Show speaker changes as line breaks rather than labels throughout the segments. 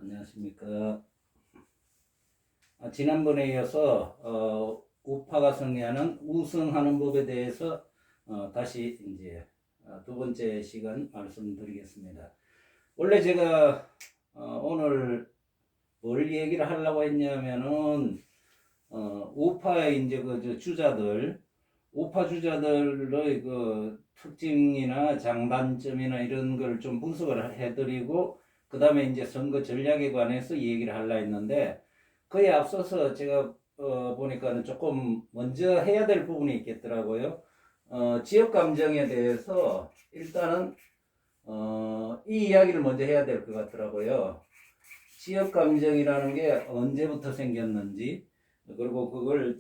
안녕하십니까. 지난번에 이어서 우파가 승리하는 우승하는 법에 대해서 다시 이제 두 번째 시간 말씀드리겠습니다. 원래 제가 오늘 뭘 얘기를 하려고 했냐면은 우파의 이제 주자들, 우파 주자들의 그 특징이나 장단점이나 이런 걸 좀 분석을 해드리고, 그 다음에 이제 선거 전략에 관해서 얘기를 하려 했는데, 그에 앞서서 제가 보니까는 조금 먼저 해야 될 부분이 있겠더라고요. 지역 감정에 대해서 일단은 이 이야기를 먼저 해야 될 것 같더라고요. 지역 감정이라는 게 언제부터 생겼는지, 그리고 그걸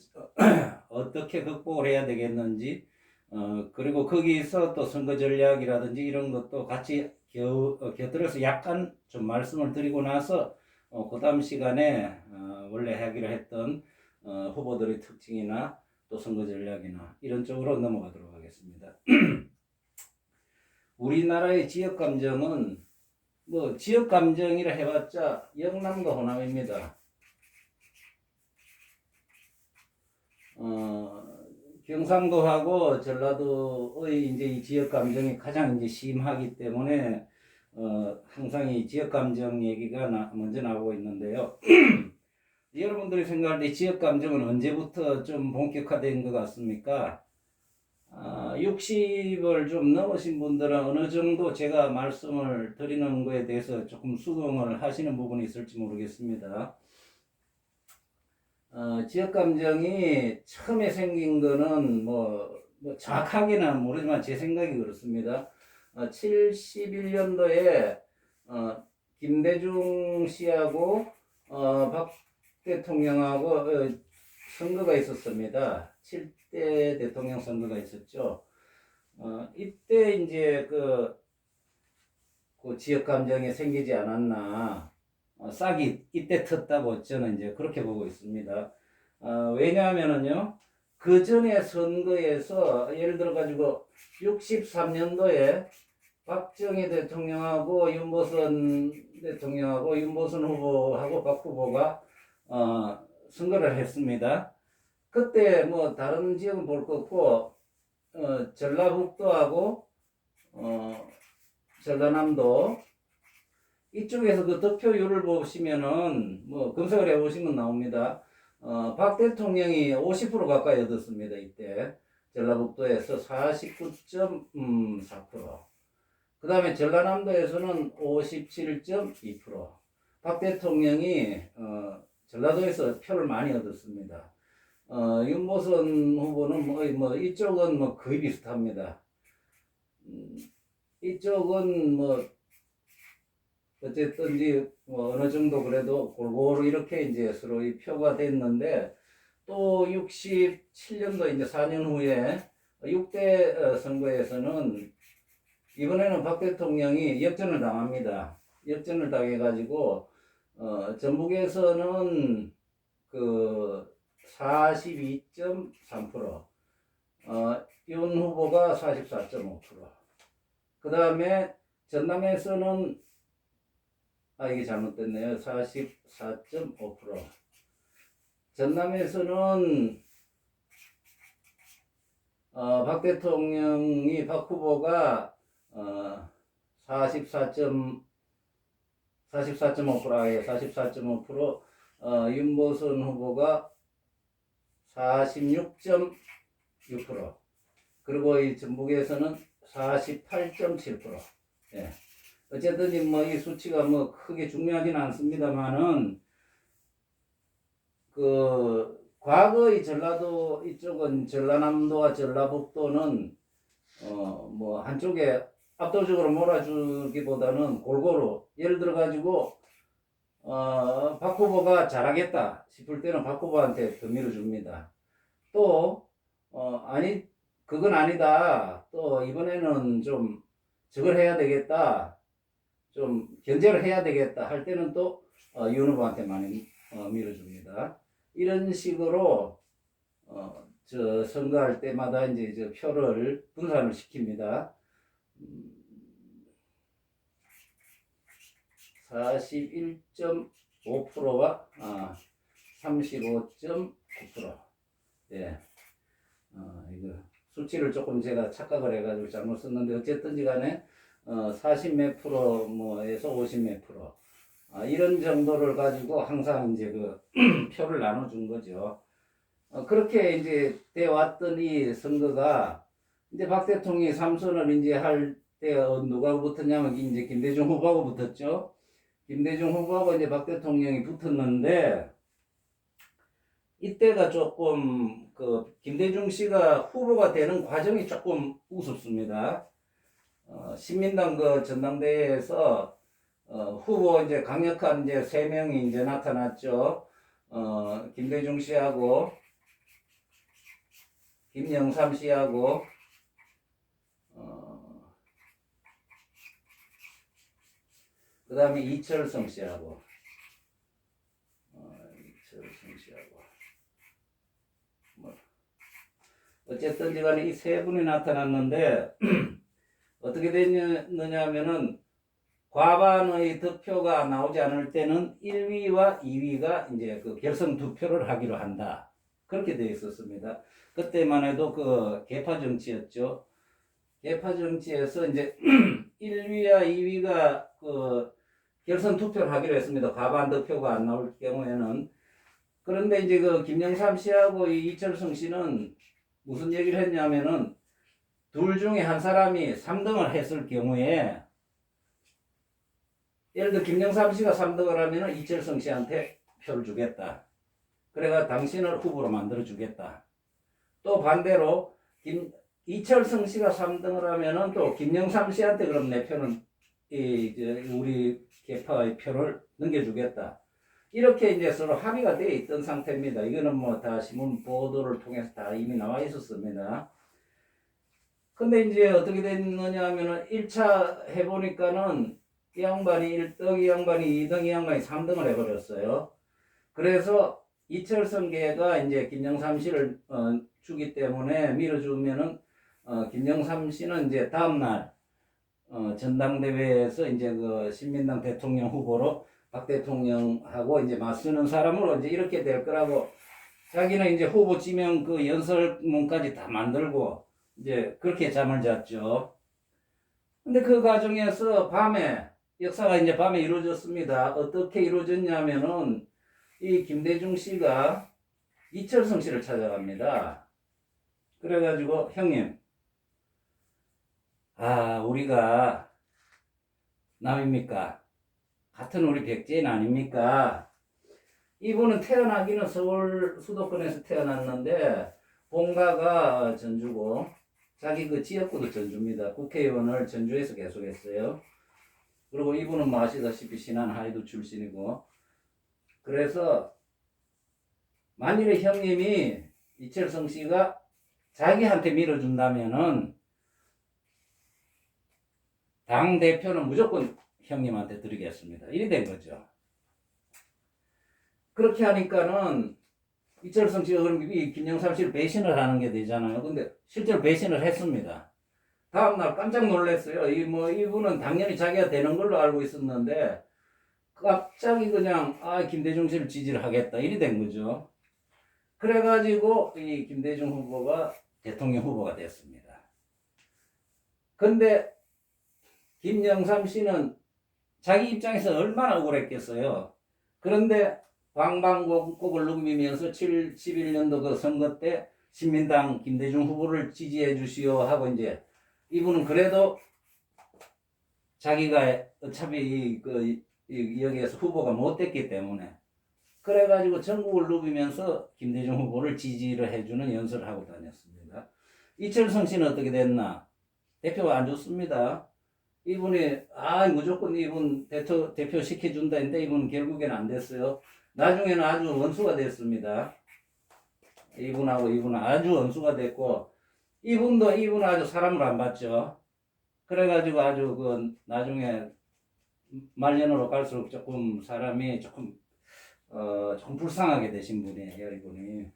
어떻게 극복을 해야 되겠는지, 그리고 거기서 또 선거 전략이라든지 이런 것도 같이 곁들여서 약간 좀 말씀을 드리고 나서 그 다음 시간에 원래 하기로 했던 후보들의 특징이나 또 선거 전략이나 이런 쪽으로 넘어가도록 하겠습니다. 우리나라의 지역 감정은 뭐 지역 감정이라 해봤자 영남과 호남입니다. 경상도하고 전라도의 이제 이 지역 감정이 가장 이제 심하기 때문에 항상 이 지역 감정 얘기가 먼저 나오고 있는데요. 여러분들이 생각할 때 지역 감정은 언제부터 좀 본격화된 것 같습니까? 60을 좀 넘으신 분들은 어느 정도 제가 말씀을 드리는 거에 대해서 조금 수긍을 하시는 부분이 있을지 모르겠습니다. 지역 감정이 처음에 생긴 거는 뭐 정확하게는 모르지만 제 생각이 그렇습니다. 71년도에 김대중 씨하고 박 대통령하고 선거가 있었습니다. 7대 대통령 선거가 있었죠. 이때 이제 그 지역 감정이 생기지 않았나. 싹이 이때 텄다고 저는 이제 그렇게 보고 있습니다. 왜냐하면은요, 그 전에 선거에서 예를 들어 가지고 63년도에 박정희 대통령하고 윤보선 대통령하고 윤보선 후보하고 박 후보가 선거를 했습니다. 그때 뭐 다른 지역은 볼 거 없고 전라북도하고 전라남도 이쪽에서 그 득표율을 보시면은 뭐 검색을 해보시면 나옵니다. 박 대통령이 50% 가까이 얻었습니다. 이때 전라북도에서 49.4%. 그 다음에 전라남도에서는 57.2%. 박 대통령이 전라도에서 표를 많이 얻었습니다. 윤보선 후보는 뭐 이쪽은 뭐 거의 비슷합니다. 이쪽은 뭐 어쨌든지 뭐 어느 정도 그래도 골고루 이렇게 이제 서로 이 표가 됐는데, 또 67년도 이제 4년 후에 6대 선거에서는 이번에는 박 대통령이 역전을 당합니다. 역전을 당해가지고 전북에서는 그 42.3%, 윤 후보가 44.5%, 그 다음에 전남에서는 이게 잘못됐네요. 44.5%. 전남에서는 박 대통령이 박 후보가 44.5%예요. 44.5%. 윤보선 후보가 46.6%. 그리고 이 전북에서는 48.7%. 예. 어쨌든 뭐 이 수치가 뭐 크게 중요하지는 않습니다만은, 그 과거의 전라도 이쪽은 전라남도와 전라북도는 뭐 한쪽에 압도적으로 몰아주기보다는 골고루, 예를 들어 가지고 박 후보가 잘하겠다 싶을 때는 박 후보한테 더 밀어줍니다. 또 아니 그건 아니다, 또 이번에는 좀 저걸 해야 되겠다, 좀 견제를 해야 되겠다 할 때는 또 윤 후보한테 많이 밀어줍니다. 이런 식으로 저 선거할 때마다 이제 저 표를 분산을 시킵니다. 41.5%와 35.9%. 예. 이거 수치를 조금 제가 착각을 해가지고 잘못 썼는데 어쨌든지 간에 40 몇 프로 뭐에서 50 몇 프로 이런 정도를 가지고 항상 이제 그 표를 나눠준 거죠. 그렇게 이제 돼 왔던 이 선거가 이제 박 대통령이 3선을 이제 할 때 누가 붙었냐면 이제 김대중 후보하고 붙었죠. 김대중 후보하고 이제 박 대통령이 붙었는데 이때가 조금 그 김대중 씨가 후보가 되는 과정이 조금 우습습니다. 신민당 그 전당대회에서 후보 이제 강력한 이제 세 명이 이제 나타났죠. 김대중 씨하고 김영삼 씨하고 그 다음에 이철성 씨하고 뭐 어쨌든 간에 이 세 분이 나타났는데 어떻게 됐느냐 하면은 과반의 득표가 나오지 않을 때는 1위와 2위가 이제 그 결선 투표를 하기로 한다. 그렇게 되어 있었습니다. 그때만 해도 그 계파 정치였죠. 계파 정치에서 이제 1위와 2위가 그 결선 투표를 하기로 했습니다. 과반 득표가 안 나올 경우에는. 그런데 이제 그 김영삼 씨하고 이철성 씨는 무슨 얘기를 했냐면은 둘 중에 한 사람이 3등을 했을 경우에 예를 들어 김영삼 씨가 3등을 하면은 이철성 씨한테 표를 주겠다. 그래가 당신을 후보로 만들어 주겠다. 또 반대로 이철성 씨가 3등을 하면은 또 김영삼 씨한테 그럼 내 표는 우리 계파의 표를 넘겨주겠다. 이렇게 이제 서로 합의가 되어 있던 상태입니다. 이거는 뭐 다 신문 보도를 통해서 다 이미 나와 있었습니다. 근데 이제 어떻게 됐느냐 하면은 1차 해보니까는 이 양반이 1등, 이 양반이 2등, 이 양반이 3등을 해버렸어요. 그래서 이철성계가 이제 김영삼 씨를 주기 때문에 밀어주면은 김영삼 씨는 이제 다음날 전당대회에서 이제 그 신민당 대통령 후보로 박 대통령하고 이제 맞서는 사람으로 이제 이렇게 될 거라고 자기는 이제 후보 지명 그 연설문까지 다 만들고 이제 그렇게 잠을 잤죠. 근데 그 과정에서 밤에 역사가 이제 밤에 이루어졌습니다. 어떻게 이루어졌냐면은 이 김대중 씨가 이철성 씨를 찾아갑니다. 그래가지고 형님, 우리가 남입니까? 같은 우리 백제인 아닙니까? 이분은 태어나기는 서울 수도권에서 태어났는데 본가가 전주고 자기 그 지역구도 전주입니다. 국회의원을 전주에서 계속했어요. 그리고 이분은 뭐 아시다시피 신안 하이도 출신이고 그래서 만일에 형님이 이철성 씨가 자기한테 밀어준다면은 당 대표는 무조건 형님한테 드리겠습니다. 이래 된 거죠. 그렇게 하니까는 이철성 씨가 그럼 이 김영삼 씨를 배신을 하는 게 되잖아요. 근데 실제로 배신을 했습니다. 다음날 깜짝 놀랐어요. 이분은 당연히 자기가 되는 걸로 알고 있었는데 갑자기 그냥 김대중 씨를 지지를 하겠다 이래 된 거죠. 그래가지고 이 김대중 후보가 대통령 후보가 됐습니다. 근데 김영삼 씨는 자기 입장에서 얼마나 억울했겠어요. 그런데 방방곡곡을 누비면서 71년도 그 선거 때 신민당 김대중 후보를 지지해 주시오 하고 이제 이분은 그래도 자기가 어차피 여기에서 후보가 못 됐기 때문에 그래가지고 전국을 누비면서 김대중 후보를 지지를 해주는 연설을 하고 다녔습니다. 이철성 씨는 어떻게 됐나? 대표가 안 좋습니다. 이분이 무조건 이분 대표 시켜준다 했는데 이분 결국에는 안 됐어요. 나중에는 아주 원수가 됐습니다. 이분은 아주 원수가 됐고 이분 아주 사람을 안 봤죠. 그래가지고 아주 나중에 말년으로 갈수록 조금 사람이 조금 불쌍하게 되신 분이에요, 이분이.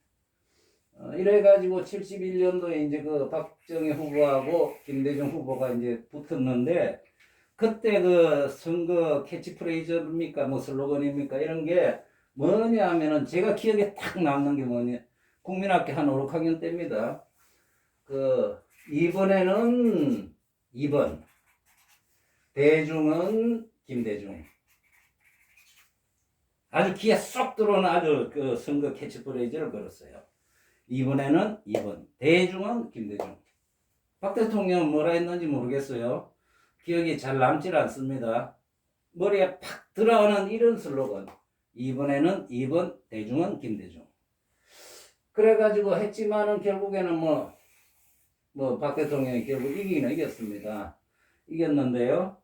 이래가지고 71년도에 이제 그 박정희 후보하고 김대중 후보가 이제 붙었는데 그때 그 선거 캐치프레이즈입니까? 뭐 슬로건입니까? 이런 게 뭐냐 하면은 제가 기억에 딱 남는 게 뭐냐. 국민학교 한 5, 6학년 때입니다. 그, 이번에는 2번. 대중은 김대중. 아주 귀에 쏙 들어오는 아주 그 선거 캐치프레이즈를 걸었어요. 이번에는 2번. 대중은 김대중. 박 대통령은 뭐라 했는지 모르겠어요. 기억이 잘 남질 않습니다. 머리에 팍 들어오는 이런 슬로건. 이번에는 2번, 대중은 김대중. 그래가지고 했지만은 결국에는 박 대통령이 결국 이기긴 이겼습니다. 이겼는데요.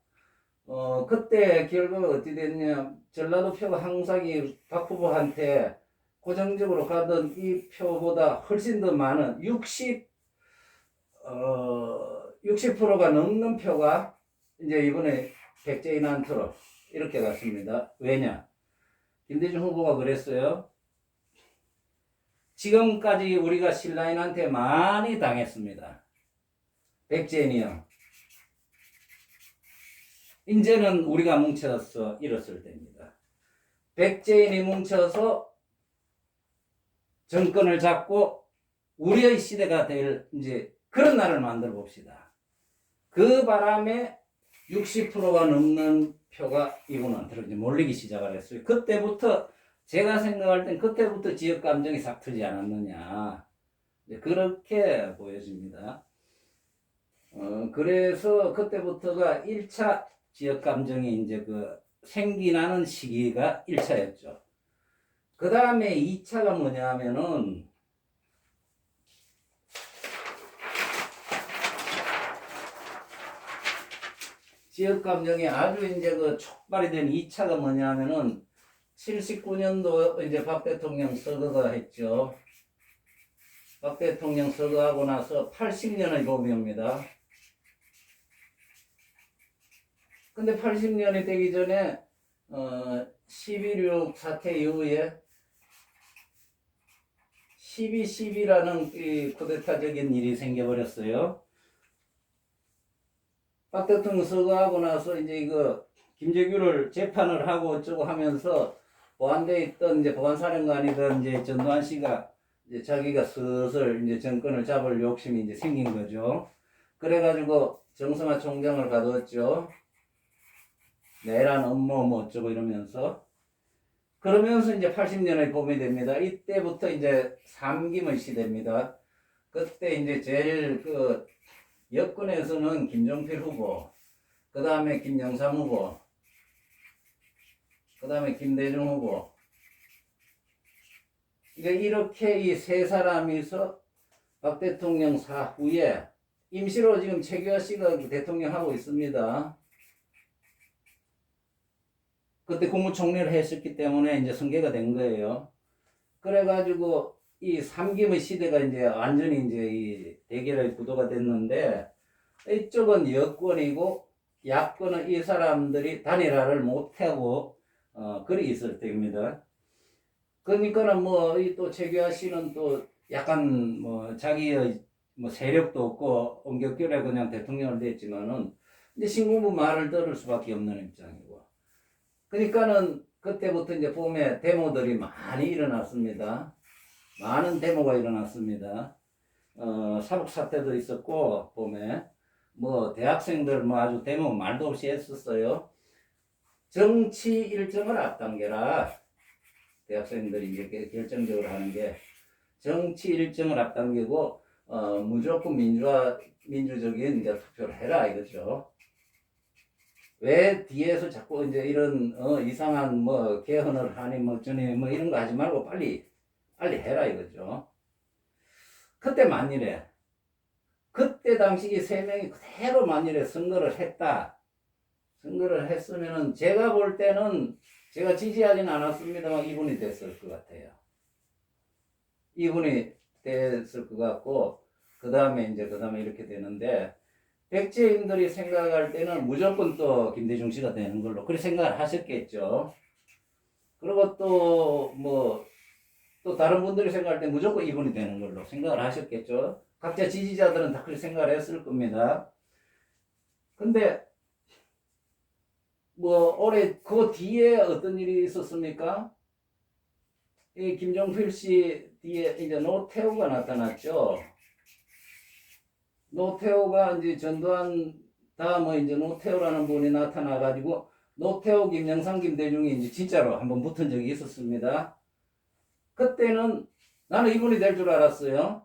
그때 결과가 어찌 됐냐. 전라도 표가 항상 박 후보한테 고정적으로 가던 이 표보다 훨씬 더 많은 60%가 넘는 표가 이제 이번에 백제인한테로 이렇게 갔습니다. 왜냐? 김대중 후보가 그랬어요. 지금까지 우리가 신라인한테 많이 당했습니다. 백제인이요. 이제는 우리가 뭉쳐서 일었을 때입니다. 백제인이 뭉쳐서 정권을 잡고 우리의 시대가 될 이제 그런 날을 만들어 봅시다. 그 바람에 60%가 넘는 표가 이분한테로 이제 몰리기 시작을 했어요. 그때부터 제가 생각할 땐 그때부터 지역 감정이 싹 트지 않았느냐. 그렇게 보여집니다. 그래서 그때부터가 1차 지역 감정이 이제 그 생기나는 시기가 1차였죠. 그 다음에 2차가 뭐냐 하면은 지역 감정이 아주 이제 그 촉발이 된 2차가 뭐냐 하면은 79년도 이제 박 대통령 선거가 했죠. 박 대통령 선거하고 나서 80년의 봄이 옵니다. 근데 80년이 되기 전에 11.6 사태 이후에 12.12라는 이 쿠데타적인 일이 생겨버렸어요. 박 대통령 선거하고 나서 이제 이거 김재규를 재판을 하고 어쩌고 하면서 보안대에 있던 이제 보안사령관이던 이제 전두환 씨가 이제 자기가 슬슬 이제 정권을 잡을 욕심이 이제 생긴 거죠. 그래가지고 정성화 총장을 가두었죠. 내란 업무 뭐 어쩌고 이러면서. 그러면서 이제 80년의 봄이 됩니다. 이때부터 이제 삼김의 시대입니다. 그때 이제 제일 그 여권에서는 김종필 후보, 그 다음에 김영삼 후보, 그 다음에 김대중 후보. 이렇게 이 세 사람이서 박 대통령 사후에 임시로 지금 최규하 씨가 대통령 하고 있습니다. 그때 국무총리를 했었기 때문에 이제 승계가 된 거예요. 그래가지고 이 삼김의 시대가 이제 완전히 이제 이 대결의 구도가 됐는데 이쪽은 여권이고 야권은 이 사람들이 단일화를 못하고 그리 있을 때입니다. 그러니까는 이 또 최규하 씨는 또 약간 자기의 세력도 없고 엉겹결에 그냥 대통령을 됐지만은 이제 신군부 말을 들을 수밖에 없는 입장이고. 그러니까는 그때부터 이제 봄에 데모들이 많이 일어났습니다. 많은 데모가 일어났습니다. 사북 사태도 있었고 봄에 대학생들 아주 데모 말도 없이 했었어요. 정치 일정을 앞당겨라. 대학생들이 이제 결정적으로 하는 게 정치 일정을 앞당기고 무조건 민주적인 이제 투표를 해라 이거죠. 왜 뒤에서 자꾸 이제 이런 이상한 개헌을 하니 어쩌니 이런 거 하지 말고 빨리 해라 이거죠. 그때 만일에 그때 당시 이 세 명이 그대로 만일에 선거를 했으면은 제가 볼 때는 제가 지지하진 않았습니다만 이분이 됐을 것 같아요. 이분이 됐을 것 같고 그 다음에 이렇게 되는데 백제인들이 생각할 때는 무조건 또 김대중 씨가 되는 걸로 그렇게 생각을 하셨겠죠. 그리고 또 다른 분들이 생각할 때 무조건 이분이 되는 걸로 생각을 하셨겠죠. 각자 지지자들은 다 그렇게 생각을 했을 겁니다. 근데 뭐 올해 그 뒤에 어떤 일이 있었습니까? 이 김종필 씨 뒤에 이제 노태우가 나타났죠. 노태우가 이제 전두환 다음에 이제 노태우라는 분이 나타나가지고 노태우, 김영삼, 김대중이 이제 진짜로 한번 붙은 적이 있었습니다. 그때는 나는 이분이 될 줄 알았어요.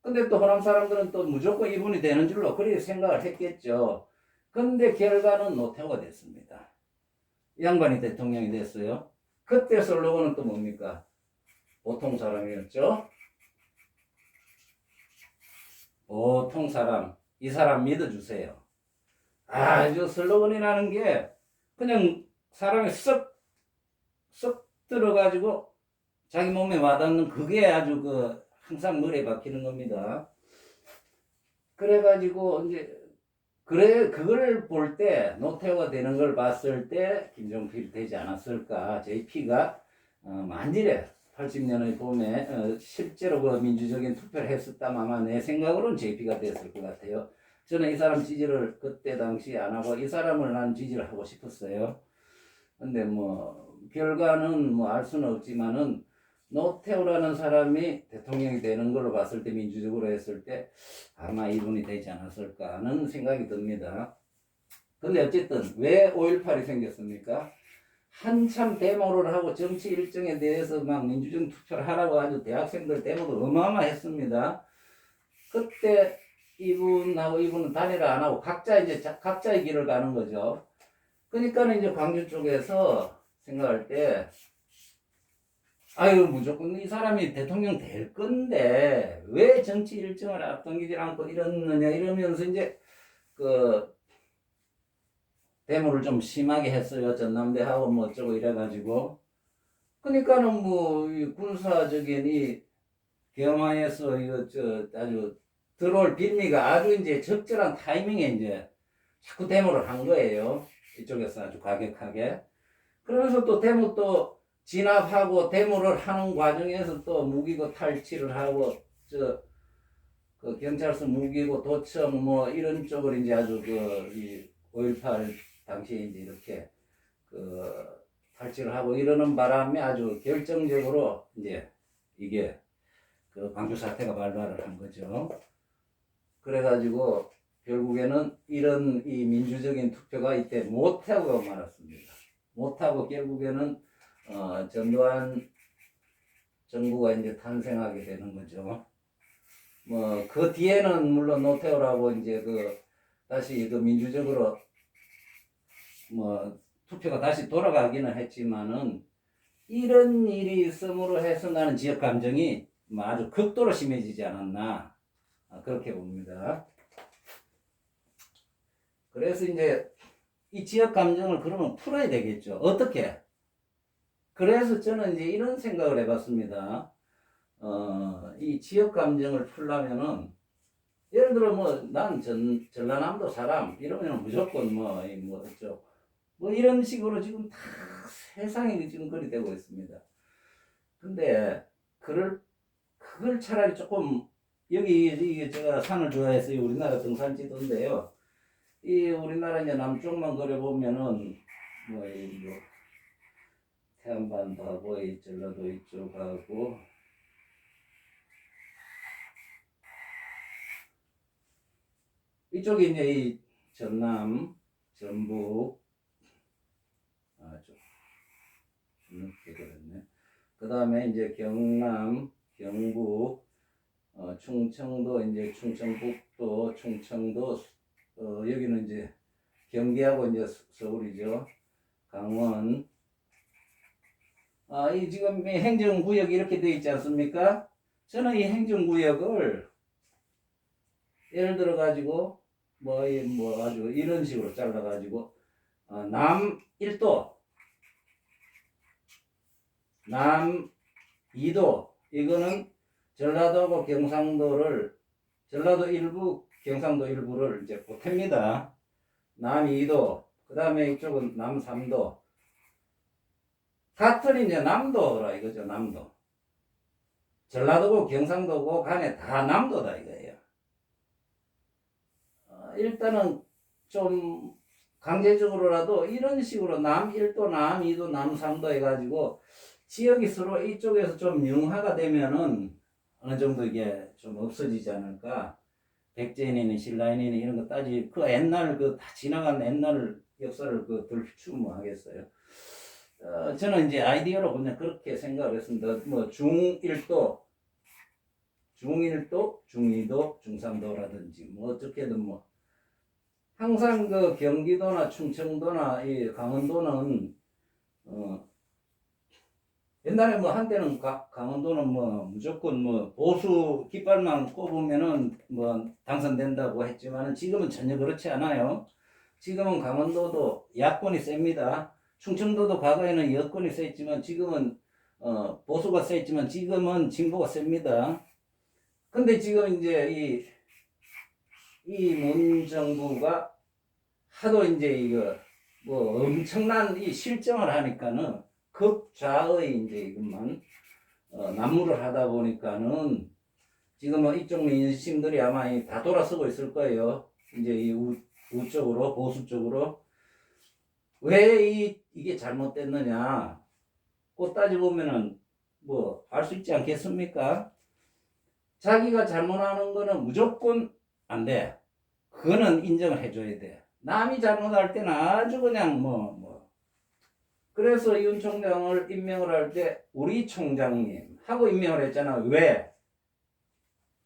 근데 또 호남 사람들은 또 무조건 이분이 되는 줄로 그렇게 생각을 했겠죠. 근데 결과는 노태우가 됐습니다. 이 양반이 대통령이 됐어요. 그때 슬로건은 또 뭡니까? 보통 사람이었죠. 보통 사람, 이 사람 믿어주세요. 아주 슬로건이라는 게 그냥 사람이 썩 들어가지고 자기 몸에 와닿는 그게 아주 항상 머리에 박히는 겁니다. 그래가지고 이제 그걸 볼 때 노태우가 되는 걸 봤을 때 김종필이 되지 않았을까. JP가 만일에 80년의 봄에 실제로 그 민주적인 투표를 했었다면 아마 내 생각으로는 JP가 됐을 것 같아요. 저는 이 사람 지지를 그때 당시 안 하고 이 사람을 난 지지를 하고 싶었어요. 근데 뭐 결과는 뭐 알 수는 없지만은 노태우라는 사람이 대통령이 되는 걸로 봤을 때 민주적으로 했을 때 아마 이분이 되지 않았을까 하는 생각이 듭니다. 근데 어쨌든 왜 5.18이 생겼습니까? 한참 데모를 하고 정치 일정에 대해서 막 민주적 투표를 하라고 아주 대학생들 데모도 어마어마했습니다. 그때 이분하고 이분은 단일화 안 하고 각자 이제 각자의 길을 가는 거죠. 그러니까 이제 광주 쪽에서 생각할 때 아유 무조건 이 사람이 대통령 될 건데 왜 정치 일정을 앞당기지 않고 이러느냐 이러면서 이제 데모를 좀 심하게 했어요. 전남대하고 뭐 어쩌고 이래가지고 그러니까는 뭐 군사적인 이 겸하에서 이거 아주 들어올 빌미가 아주 이제 적절한 타이밍에 이제 자꾸 데모를 한 거예요. 이쪽에서 아주 과격하게. 그러면서 또 데모 또 진압하고 데모를 하는 과정에서 또 무기고 탈취를 하고 그 경찰서 무기고 도청 뭐 이런 쪽을 이제 아주 이 5.18 당시에 이제 이렇게 탈취를 하고 이러는 바람에 아주 결정적으로 이제 이게 광주 사태가 발발을 한 거죠. 그래가지고 결국에는 이런 이 민주적인 투표가 이때 못하고 말았습니다. 못하고 결국에는 전두환 정부가 이제 탄생하게 되는 거죠. 뭐 그 뒤에는 물론 노태우라고 이제 다시 민주적으로 뭐 투표가 다시 돌아가기는 했지만은 이런 일이 있음으로 해서 나는 지역 감정이 뭐 아주 극도로 심해지지 않았나 그렇게 봅니다. 그래서 이제 이 지역 감정을 그러면 풀어야 되겠죠. 어떻게? 그래서 저는 이제 이런 생각을 해봤습니다. 이 지역 감정을 풀려면은 예를 들어 뭐 난 전라남도 사람 이러면 무조건 뭐 어쩌고 뭐 이런 식으로 지금 다 세상이 지금 그리 되고 있습니다. 근데 그걸 차라리 조금 여기 제가 산을 좋아해서 우리나라 등산지도인데요. 이 우리나라 이제 남쪽만 그려보면은 뭐 태안반도하고 이 전라도 이쪽하고 이쪽이 이제 이 전남, 전북 좀 늦게 그랬네. 그 다음에 이제 경남, 경북, 충청도 이제 충청북도, 충청도 여기는 이제 경기하고 이제 서울이죠. 강원. 이 지금 행정구역이 이렇게 되어 있지 않습니까? 저는 이 행정구역을 예를 들어 가지고 뭐 아주 이런 식으로 잘라 가지고 남 1도, 남 2도 이거는 전라도하고 경상도를 전라도 일부, 경상도 일부를 이제 보탭니다. 남 2도, 그 다음에 이쪽은 남 3도. 같은 이제 남도라 이거죠, 남도. 전라도고 경상도고 간에 다 남도다 이거예요. 일단은 좀 강제적으로라도 이런 식으로 남 1도, 남 2도, 남 3도 해가지고 지역이 서로 이쪽에서 좀 융화가 되면은 어느 정도 이게 좀 없어지지 않을까. 백제인이니 신라인이니 이런 거 따지 그 옛날 그 다 지나간 옛날 역사를 그 들추모하겠어요. 저는 이제 아이디어로 그냥 그렇게 생각을 했습니다. 뭐 중1도, 중1도, 중2도, 중3도라든지 뭐 어떻게든 뭐 항상 그 경기도나 충청도나 이 강원도는 옛날에 뭐 한때는 강원도는 뭐 무조건 뭐 보수 깃발만 꼽으면은 뭐 당선된다고 했지만은 지금은 전혀 그렇지 않아요. 지금은 강원도도 야권이 셉니다. 충청도도 과거에는 여권이 셌지만 지금은 보수가 셌지만 지금은 진보가 셉니다. 근데 지금 이제 이 문정부가 하도 이제 이거 뭐 엄청난 이 실정을 하니까는 극좌의 이제 이것만 난무를 하다 보니까는 지금은 이쪽 민심들이 아마 다 돌아서고 있을 거예요. 이제 이 우쪽으로 보수 쪽으로 왜 이게 잘못됐느냐 꼭 따져보면은 뭐 알 수 있지 않겠습니까? 자기가 잘못하는 거는 무조건 안 돼. 그거는 인정을 해줘야 돼. 남이 잘못할 때는 아주 그냥 그래서 윤 총장을 임명을 할 때 우리 총장님 하고 임명을 했잖아. 왜?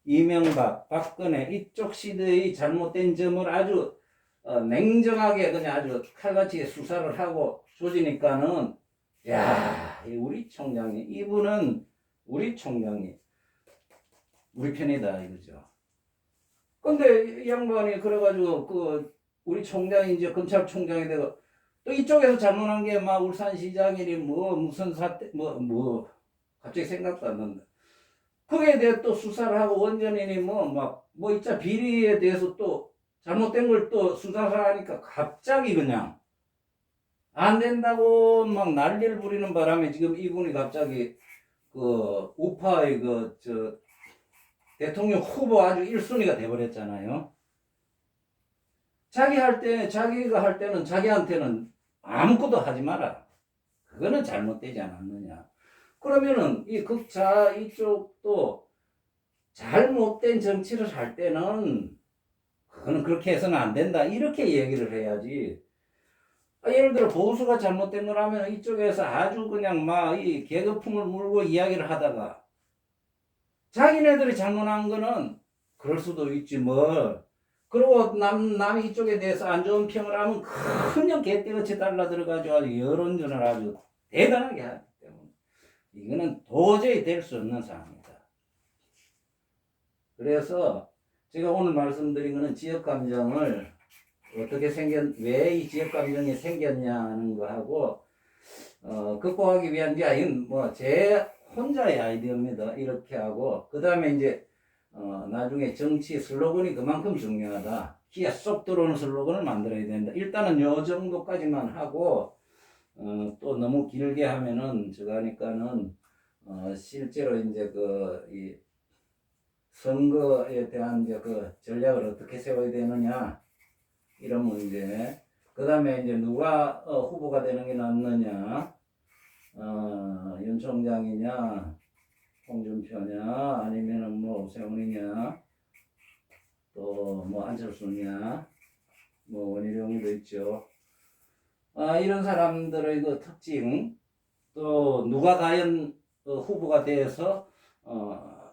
이명박, 박근혜 이쪽 시대의 잘못된 점을 아주 냉정하게 그냥 아주 칼같이 수사를 하고 조지니까는 야, 우리 총장님 이분은 우리 총장님 우리 편이다 이거죠. 근데 이 양반이 그래가지고 그 우리 총장이 이제 검찰총장이 되고 또 이쪽에서 잘못한 게 막 울산시장이니 뭐 무슨 사태 뭐 갑자기 생각도 안 난다. 거기에 대해 또 수사를 하고 원전이니 뭐 있자 비리에 대해서 또 잘못된 걸 또 수사를 하니까 갑자기 그냥 안 된다고 막 난리를 부리는 바람에 지금 이분이 갑자기 그 우파의 그 대통령 후보 아주 1순위가 돼버렸잖아요. 자기가 할 때는 자기한테는 아무것도 하지 마라. 그거는 잘못되지 않았느냐. 그러면은 이 극자 이쪽도 잘못된 정치를 할 때는 그거는 그렇게 해서는 안 된다. 이렇게 얘기를 해야지. 예를 들어 보수가 잘못된 거라면 이쪽에서 아주 그냥 막 이 계급풍을 물고 이야기를 하다가 자기네들이 잘못한 거는 그럴 수도 있지 뭐. 그리고 남이 이쪽에 대해서 안 좋은 평을 하면 그냥 개떼같이 달라들어가지고 아주 여론전을 아주 대단하게 하기 때문에 이거는 도저히 될 수 없는 상황이다. 그래서 제가 오늘 말씀드린 거는 지역 감정을 어떻게 왜 이 지역 감정이 생겼냐는 거하고 극복하기 위한 게 이건 뭐 제 혼자의 아이디어입니다. 이렇게 하고 그 다음에 이제 나중에 정치 슬로건이 그만큼 중요하다. 귀에 쏙 들어오는 슬로건을 만들어야 된다. 일단은 요 정도까지만 하고 또 너무 길게 하면은 제가 하니까는 실제로 이제 이 선거에 대한 이제 그 전략을 어떻게 세워야 되느냐 이런 문제. 그 다음에 이제 누가 후보가 되는 게 낫느냐, 윤 총장이냐, 홍준표냐, 아니면은 뭐 오세훈이냐, 또 뭐 안철수냐, 뭐 원희룡이도 있죠. 이런 사람들의 그 특징, 또 누가 과연 후보가 돼서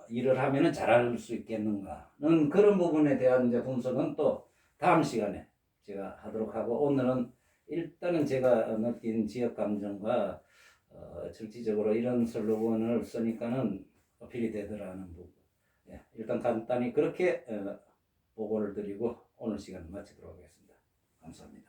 일을 하면은 잘할 수 있겠는가는 그런 부분에 대한 이제 분석은 또 다음 시간에 제가 하도록 하고 오늘은 일단은 제가 느낀 지역 감정과 정치적으로 이런 슬로건을 쓰니까는 어필이 되더라는 부분. 예, 일단 간단히 그렇게 보고를 드리고 오늘 시간 마치도록 하겠습니다. 감사합니다.